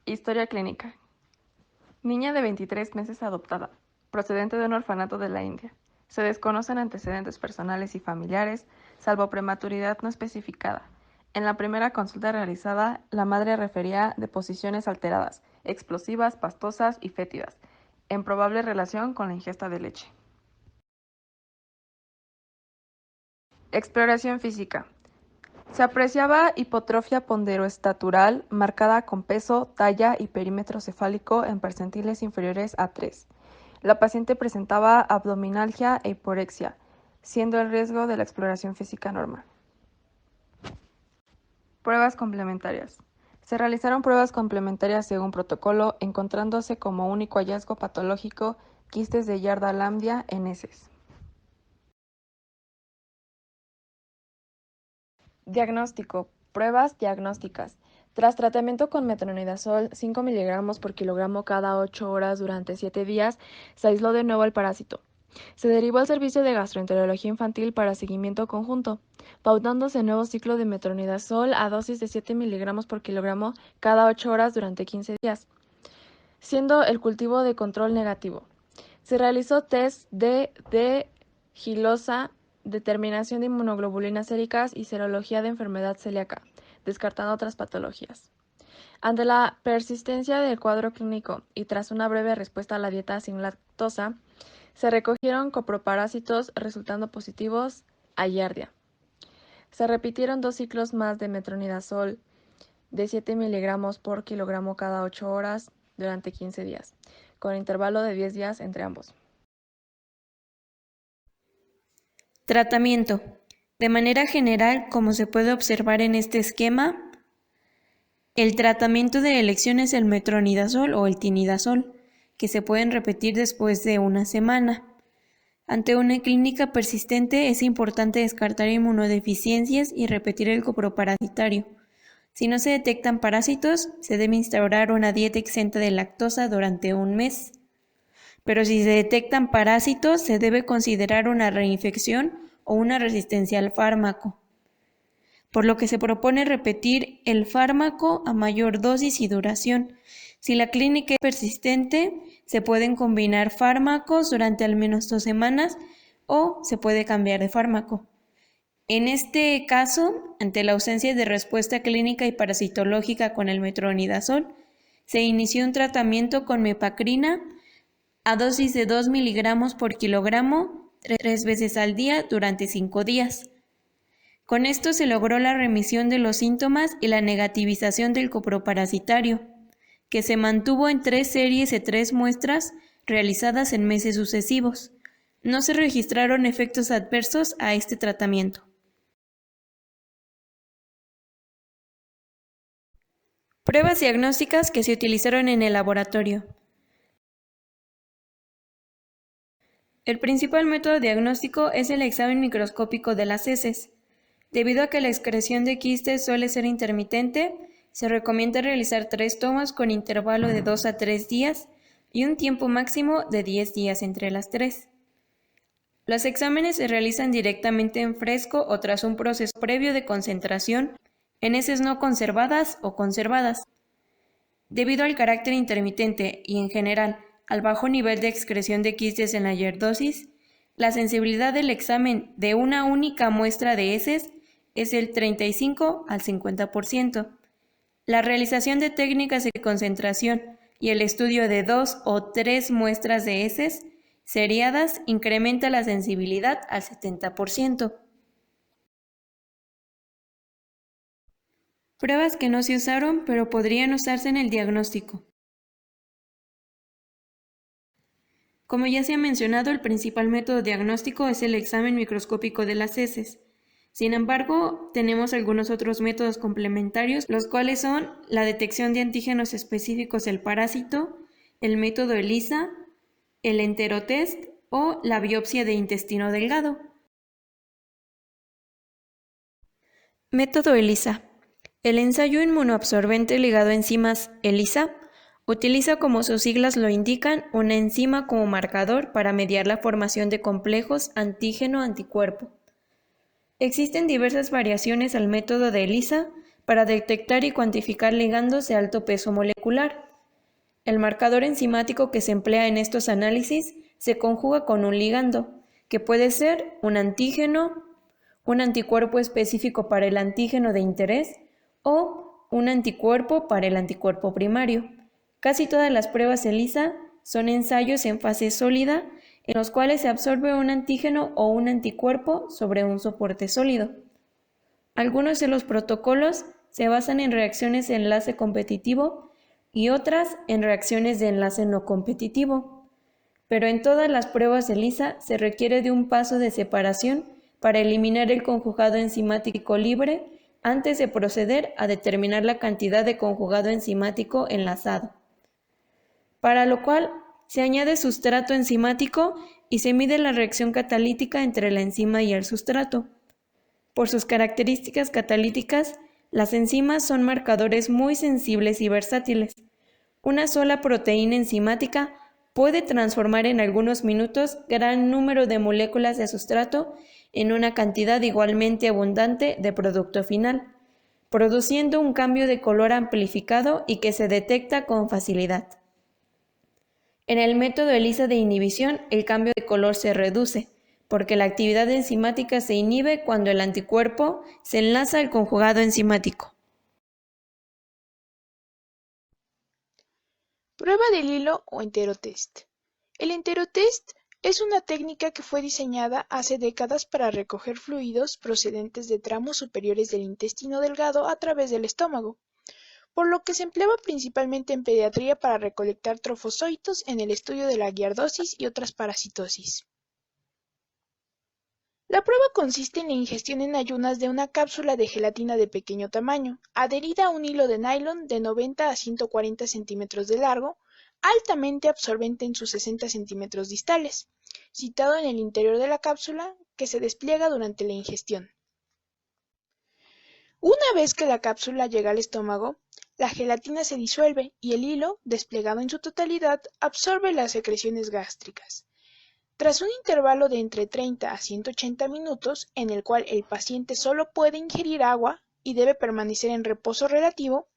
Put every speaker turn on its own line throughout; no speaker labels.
Historia clínica. Niña de 23 meses adoptada, procedente de un orfanato de la India. Se desconocen antecedentes personales y familiares, salvo prematuridad no especificada. En la primera consulta realizada, la madre refería de posiciones alteradas, explosivas, pastosas y fétidas, en probable relación con la ingesta de leche. Exploración física. Se apreciaba hipotrofia ponderoestatural marcada con peso, talla y perímetro cefálico en percentiles inferiores a 3. La paciente presentaba abdominalgia e hiporexia, siendo el riesgo de la exploración física normal. Pruebas complementarias. Se realizaron pruebas complementarias según protocolo, encontrándose como único hallazgo patológico quistes de Yarda-Lambdia en heces. Diagnóstico. Pruebas diagnósticas. Tras tratamiento con metronidazol 5 mg por kilogramo cada 8 horas durante 7 días, se aisló de nuevo el parásito. Se derivó al servicio de gastroenterología infantil para seguimiento conjunto, pautándose nuevo ciclo de metronidazol a dosis de 7 mg por kilogramo cada 8 horas durante 15 días, siendo el cultivo de control negativo. Se realizó test de gilosa, determinación de inmunoglobulinas séricas y serología de enfermedad celíaca, descartando otras patologías. Ante la persistencia del cuadro clínico y tras una breve respuesta a la dieta sin lactosa, se recogieron coproparásitos resultando positivos a Giardia. Se repitieron 2 ciclos más de metronidazol de 7 mg por kilogramo cada 8 horas durante 15 días, con intervalo de 10 días entre ambos.
Tratamiento. De manera general, como se puede observar en este esquema, el tratamiento de elección es el metronidazol o el tinidazol, que se pueden repetir después de una semana. Ante una clínica persistente es importante descartar inmunodeficiencias y repetir el coproparasitario. Si no se detectan parásitos, se debe instaurar una dieta exenta de lactosa durante un mes. Pero si se detectan parásitos, se debe considerar una reinfección o una resistencia al fármaco, por lo que se propone repetir el fármaco a mayor dosis y duración. Si la clínica es persistente, se pueden combinar fármacos durante al menos 2 semanas o se puede cambiar de fármaco. En este caso, ante la ausencia de respuesta clínica y parasitológica con el metronidazol, se inició un tratamiento con mepacrina a dosis de 2 mg por kilogramo 3 veces al día durante 5 días. Con esto se logró la remisión de los síntomas y la negativización del coproparasitario, que se mantuvo en 3 series de 3 muestras realizadas en meses sucesivos. No se registraron efectos adversos a este tratamiento. Pruebas diagnósticas que se utilizaron en el laboratorio. El principal método diagnóstico es el examen microscópico de las heces. Debido a que la excreción de quistes suele ser intermitente, se recomienda realizar 3 tomas con intervalo de 2 a 3 días y un tiempo máximo de 10 días entre las 3. Los exámenes se realizan directamente en fresco o tras un proceso previo de concentración en heces no conservadas o conservadas. Debido al carácter intermitente y en general al bajo nivel de excreción de quistes en la yerdosis, la sensibilidad del examen de una única muestra de heces es del 35 al 50%. La realización de técnicas de concentración y el estudio de 2 o 3 muestras de heces seriadas incrementa la sensibilidad al 70%. Pruebas que no se usaron pero podrían usarse en el diagnóstico. Como ya se ha mencionado, el principal método diagnóstico es el examen microscópico de las heces. Sin embargo, tenemos algunos otros métodos complementarios, los cuales son la detección de antígenos específicos del parásito, el método ELISA, el enterotest o la biopsia de intestino delgado. Método ELISA. El ensayo inmunoabsorbente ligado a enzimas ELISA utiliza, como sus siglas lo indican, una enzima como marcador para mediar la formación de complejos antígeno-anticuerpo. Existen diversas variaciones al método de ELISA para detectar y cuantificar ligandos de alto peso molecular. El marcador enzimático que se emplea en estos análisis se conjuga con un ligando, que puede ser un antígeno, un anticuerpo específico para el antígeno de interés o un anticuerpo para el anticuerpo primario. Casi todas las pruebas ELISA son ensayos en fase sólida en los cuales se absorbe un antígeno o un anticuerpo sobre un soporte sólido. Algunos de los protocolos se basan en reacciones de enlace competitivo y otras en reacciones de enlace no competitivo. Pero en todas las pruebas ELISA se requiere de un paso de separación para eliminar el conjugado enzimático libre antes de proceder a determinar la cantidad de conjugado enzimático enlazado. Para lo cual se añade sustrato enzimático y se mide la reacción catalítica entre la enzima y el sustrato. Por sus características catalíticas, las enzimas son marcadores muy sensibles y versátiles. Una sola proteína enzimática puede transformar en algunos minutos gran número de moléculas de sustrato en una cantidad igualmente abundante de producto final, produciendo un cambio de color amplificado y que se detecta con facilidad. En el método ELISA de inhibición, el cambio de color se reduce, porque la actividad enzimática se inhibe cuando el anticuerpo se enlaza al conjugado enzimático.
Prueba del hilo o enterotest. El enterotest es una técnica que fue diseñada hace décadas para recoger fluidos procedentes de tramos superiores del intestino delgado a través del estómago, por lo que se empleaba principalmente en pediatría para recolectar trofozoitos en el estudio de la giardosis y otras parasitosis. La prueba consiste en la ingestión en ayunas de una cápsula de gelatina de pequeño tamaño, adherida a un hilo de nylon de 90 a 140 centímetros de largo, altamente absorbente en sus 60 centímetros distales, situado en el interior de la cápsula que se despliega durante la ingestión. Una vez que la cápsula llega al estómago, la gelatina se disuelve y el hilo, desplegado en su totalidad, absorbe las secreciones gástricas. Tras un intervalo de entre 30 a 180 minutos, en el cual el paciente solo puede ingerir agua y debe permanecer en reposo relativo,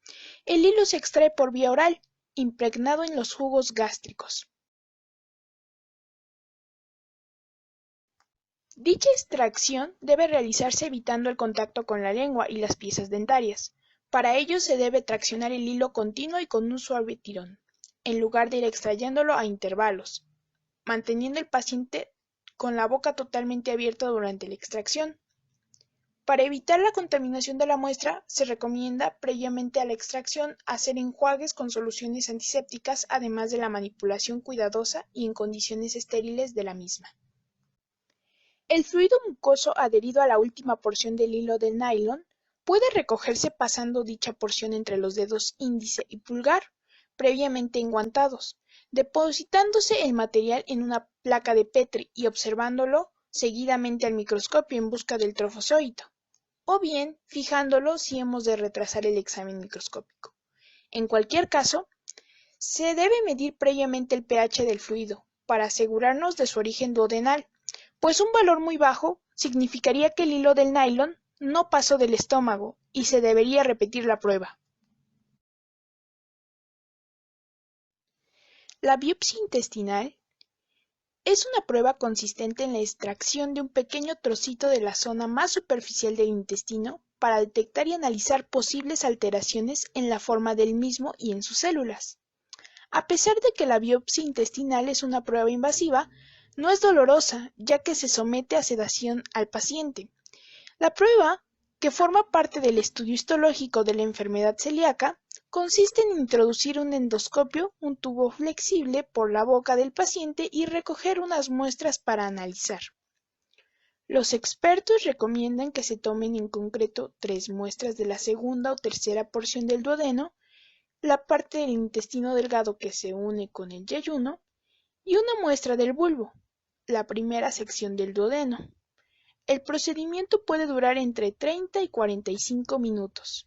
el hilo se extrae por vía oral, impregnado en los jugos gástricos. Dicha extracción debe realizarse evitando el contacto con la lengua y las piezas dentarias. Para ello se debe traccionar el hilo continuo y con un suave tirón, en lugar de ir extrayéndolo a intervalos, manteniendo el paciente con la boca totalmente abierta durante la extracción. Para evitar la contaminación de la muestra, se recomienda previamente a la extracción hacer enjuagues con soluciones antisépticas, además de la manipulación cuidadosa y en condiciones estériles de la misma. El fluido mucoso adherido a la última porción del hilo de nylon puede recogerse pasando dicha porción entre los dedos índice y pulgar, previamente enguantados, depositándose el material en una placa de Petri y observándolo seguidamente al microscopio en busca del trofozoito, o bien fijándolo si hemos de retrasar el examen microscópico. En cualquier caso, se debe medir previamente el pH del fluido para asegurarnos de su origen duodenal, pues un valor muy bajo significaría que el hilo del nylon no pasó del estómago y se debería repetir la prueba. La biopsia intestinal es una prueba consistente en la extracción de un pequeño trocito de la zona más superficial del intestino para detectar y analizar posibles alteraciones en la forma del mismo y en sus células. A pesar de que la biopsia intestinal es una prueba invasiva, no es dolorosa, ya que se somete a sedación al paciente. La prueba, que forma parte del estudio histológico de la enfermedad celíaca, consiste en introducir un endoscopio, un tubo flexible, por la boca del paciente y recoger unas muestras para analizar. Los expertos recomiendan que se tomen en concreto 3 muestras de la segunda o tercera porción del duodeno, la parte del intestino delgado que se une con el yeyuno, y una muestra del bulbo, la primera sección del duodeno. El procedimiento puede durar entre 30 y 45 minutos.